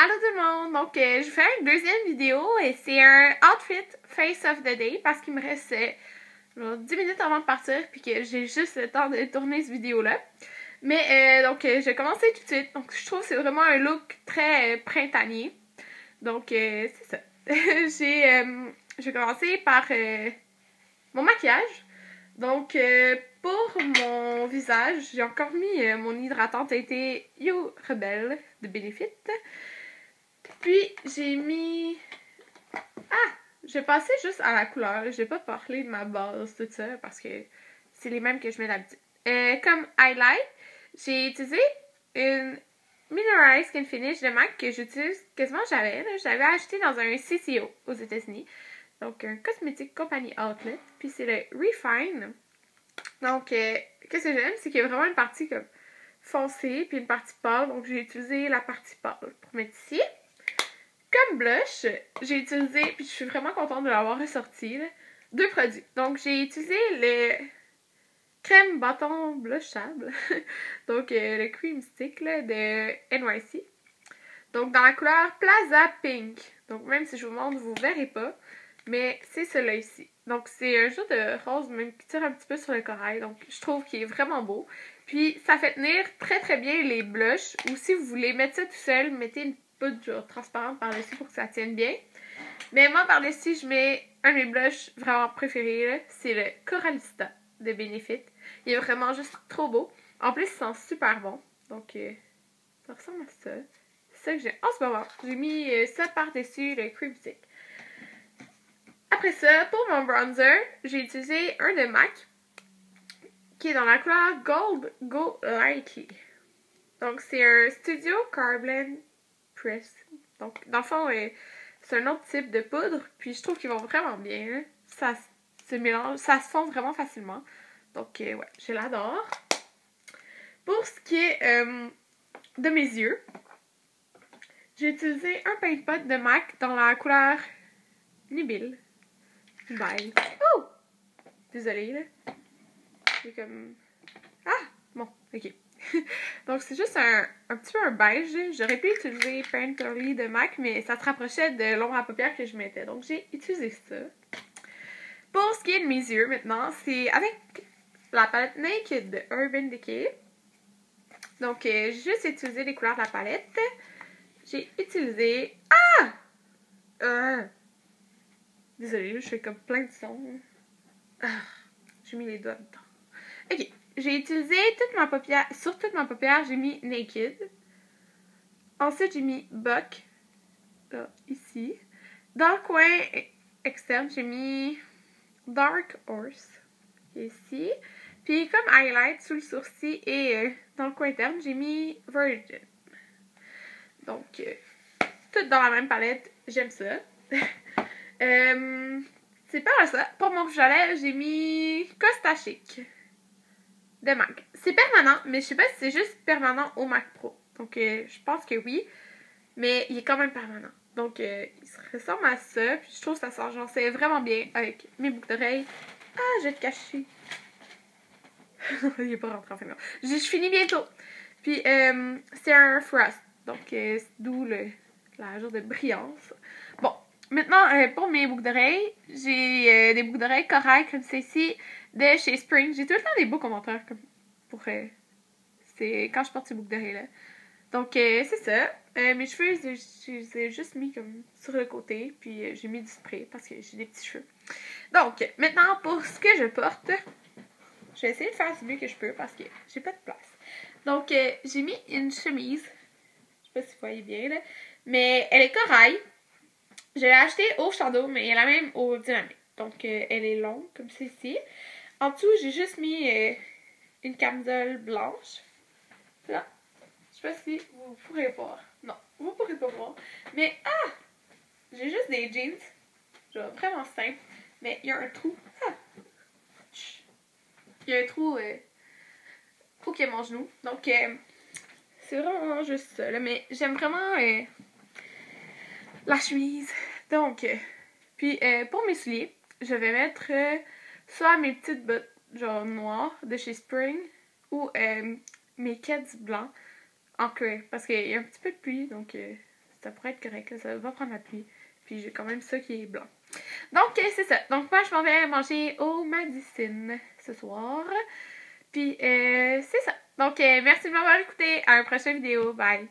Allô tout le monde! Donc, je fais une deuxième vidéo et c'est un outfit face of the day parce qu'il me reste genre 10 minutes avant de partir puis que j'ai juste le temps de tourner cette vidéo-là. Mais donc, je vais commencer tout de suite. Donc, je trouve que c'est vraiment un look très printanier. Donc, c'est ça. Je vais commencer par mon maquillage. Donc, pour mon visage, j'ai encore mis mon hydratant teinté You Rebelle de Benefit. Puis, j'ai mis... Ah! Je vais passer juste à la couleur. Je vais pas parler de ma base, tout ça, parce que c'est les mêmes que je mets d'habitude. Comme highlight, j'ai utilisé une Mineralized Skin Finish de MAC que j'utilise quasiment jamais. Je l'avais acheté dans un CCO aux États-Unis. Donc, un cosmétique compagnie outlet. Puis, c'est le Refine. Donc, qu'est-ce que j'aime, c'est qu'il y a vraiment une partie comme foncée, puis une partie pâle. Donc, j'ai utilisé la partie pâle pour mettre ici. Comme blush, j'ai utilisé, puis je suis vraiment contente de l'avoir ressorti, là, deux produits. Donc, j'ai utilisé le crème bâton blushable, donc le cream stick là, de NYC. Donc, dans la couleur Plaza Pink. Donc, même si je vous montre, vous ne verrez pas, mais c'est celui-là ici. Donc, c'est un genre de rose, même qui tire un petit peu sur le corail. Donc, je trouve qu'il est vraiment beau. Puis, ça fait tenir très très bien les blushs. Ou si vous voulez mettre ça tout seul, mettez une poudre genre transparente par-dessus pour que ça tienne bien. Mais moi, par-dessus, je mets un de mes blushs vraiment préférés. C'est le Coralista de Benefit. Il est vraiment juste trop beau. En plus, il sent super bon. Donc, ça ressemble à ça. C'est ça que j'ai en ce moment. J'ai mis ça par-dessus le cream stick. Après ça, pour mon bronzer, j'ai utilisé un de MAC qui est dans la couleur Gold Go Lightly. Donc, c'est un Studio Carbon Press. Donc, dans le fond, c'est un autre type de poudre. Puis, je trouve qu'ils vont vraiment bien. Hein. Ça se mélange, ça se fond vraiment facilement. Donc, ouais, je l'adore. Pour ce qui est de mes yeux, j'ai utilisé un paint pot de MAC dans la couleur Nibile. Bye. Oh! Désolée, là. C'est comme... Ah! Bon, ok. Donc, c'est juste un petit peu un beige. J'aurais pu utiliser Painterly de MAC, mais ça se rapprochait de l'ombre à paupières que je mettais. Donc, j'ai utilisé ça. Pour ce qui est de mes yeux, maintenant, c'est avec la palette Naked de Urban Decay. Donc, j'ai juste utilisé les couleurs de la palette. J'ai utilisé... Ah! Désolée, je fais comme plein de sons. J'ai mis les doigts dedans. Ok, j'ai utilisé toute ma paupière. Sur toute ma paupière, j'ai mis Naked. Ensuite, j'ai mis Buck. Là, ici. Dans le coin externe, j'ai mis Dark Horse. Ici. Puis, comme highlight sous le sourcil et dans le coin interne, j'ai mis Virgin. Donc, tout dans la même palette. J'aime ça. C'est pas ça. Pour mon rouge à lèvres, j'ai mis Costa Chic de MAC. C'est permanent, mais je sais pas si c'est juste permanent au Mac Pro. Donc, je pense que oui. Mais il est quand même permanent. Donc, il se ressemble à ça. Puis, je trouve que ça s'agençait vraiment bien avec mes boucles d'oreilles. Ah, je vais te cacher. Il est pas rentré en fin de compte. Je finis bientôt. Puis, c'est un Frost. Donc, d'où la genre de brillance. Bon. Maintenant, pour mes boucles d'oreilles, j'ai des boucles d'oreilles corail comme celle-ci de chez Spring. J'ai tout le temps des beaux commentaires comme pour c'est quand je porte ces boucles d'oreilles là. Donc c'est ça. Mes cheveux, je les ai juste mis comme sur le côté, puis j'ai mis du spray parce que j'ai des petits cheveux. Donc maintenant pour ce que je porte, je vais essayer de faire du mieux que je peux parce que j'ai pas de place. Donc j'ai mis une chemise. Je sais pas si vous voyez bien là, mais elle est corail. Je l'ai achetée au Shadow, mais elle est la même au Dynamique. Donc, elle est longue, comme ceci. En dessous, j'ai juste mis une camisole blanche. Là. Je sais pas si vous pourrez voir. Non, vous pourrez pas voir. Mais, j'ai juste des jeans. Genre, vraiment simple. Mais il y a un trou. Il y a un trou qui est mon genou. Donc, c'est vraiment juste ça. Là. Mais j'aime vraiment la chemise. Donc, puis pour mes souliers, je vais mettre soit mes petites bottes genre noires de chez Spring ou mes Keds blancs en cuir parce qu'il y a un petit peu de pluie donc ça pourrait être correct, là, ça va prendre la pluie. Puis j'ai quand même ça qui est blanc. Donc, c'est ça. Donc, moi, je m'en vais manger au Madison ce soir. Puis, c'est ça. Donc, merci de m'avoir écouté. À une prochaine vidéo. Bye!